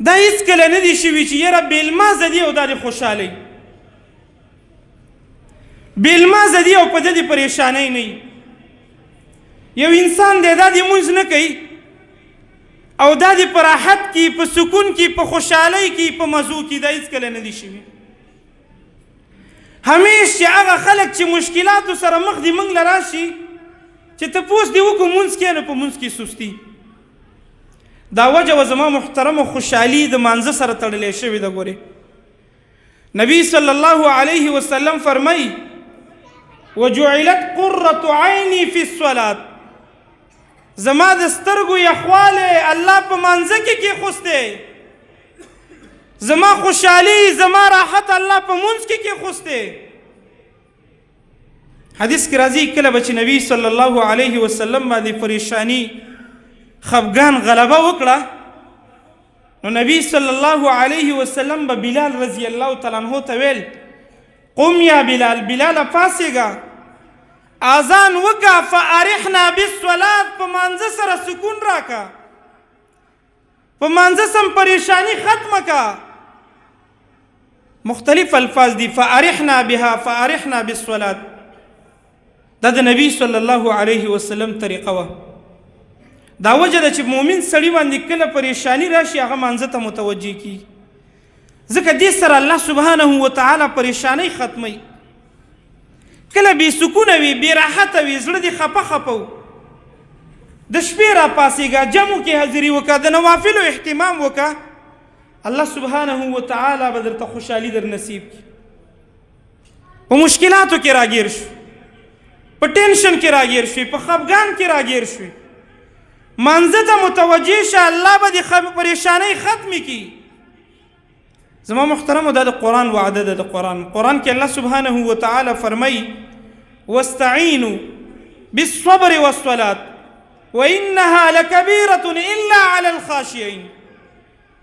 دا هیڅکله نه دي شوي چې یاره بېلمازه دي او دا د خوشحالۍ بېلمازه دي او په ده د پریشانۍ نه یو انسان دی دا د مونځ نه کوي او دا د په راحت کې په سکون کې په خوشحالۍ کې په مزو کې دا هیڅکله نه دي شوي همیش چې هغه خلک چې مشکلاتو سره مخ دي موږ له راشي چې تپوس دې وکړو مونځ کې نو په مونځ کې سستي دا وجه و زما محترمو خوشحالي د مانځه سره تړلی شوې ده ګورې نبی صلی الله علیه وسلم فرمایي وجعلت قرة عیني فی الصلاة زما د سترګو یخوالی الله په مانځه کې کېښوستی زما خوشحالي زما راحت الله په مونځ کې کېښوستی حدیث کې راځي کله به چې نبی صلی الله علیه وسلم باندې پریشانی خفګان غلبه وکړه نو نبی صلی الله علیه وسلم به بلال رضی الله تعالی عنہ ته ویل قم یا بلال بلاله پاڅېږه اذان وکړه فارحنا بالصلاة په مانځه سره سکون راکړه په مانځه سم پریشانی ختمه کړه مختلف الفاظ دي فارحنا بها فارحنا بالصلاة دا د نبی صلی الله علیه وسلم طریقه وه دا وجه ده چې مؤمن سړي باندې کله پریشانی راشي هغه مانځه ته متوجه کي ځکه دې سره الله سبحانه وتعالی پریشانی ختموي کله بې سکونه وي بې راحته وي زړه دې خفه خفه و د شپې راپاڅېږه جمعو کې حاضري وکړه د نوافلو اهتمام وکړه الله سبحانه وتعالی به درته خوشحالي در نصیب کړي په مشکلاتو کې راګیر شو په ټینشن کې راګیر شوي په خفګان کې راګیر شوي مانځه ته متوجه شه الله به د پریشانۍ ختمې کړي زما محترمو دا د قرآن وعده ده د قرآن کې الله سبحانه وتعالی فرمایي واستعینوا بالصبر والصلاة وإنها لكبيرة إلا على الخاشعين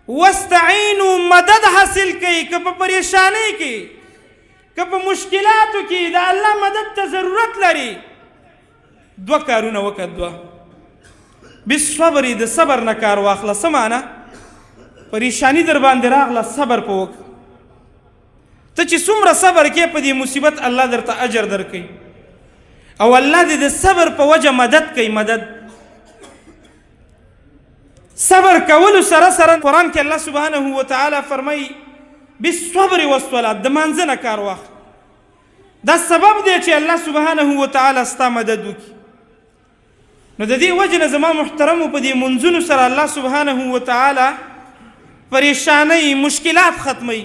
واستعینوا مدد حاصل کړئ که په پریشانۍ کې که په مشکلاتو کې د الله مدد ته ضرورت لري دوه کارونه وکړه دوه بالصبر د صبر نه کار واخله څه معنی پریشانی در باندې راغله صبر په وکړه ته چې څومره صبر کې په دې مصیبت الله درته اجر درکوي او الله دې د صبر په وجه مدد کوي مدد صبر کولو سره سره قرآن کې الله سبحانه وتعالی فرمایي بالصبر والصلاة د مانځه نه کار واخله دا سبب دی چې الله سبحانه وتعالی ستا مدد وکړي نو د دې وجه نه زما محترمو په دې منځونو سره الله سبحانه وتعالی پریشانی مشکلات ختموي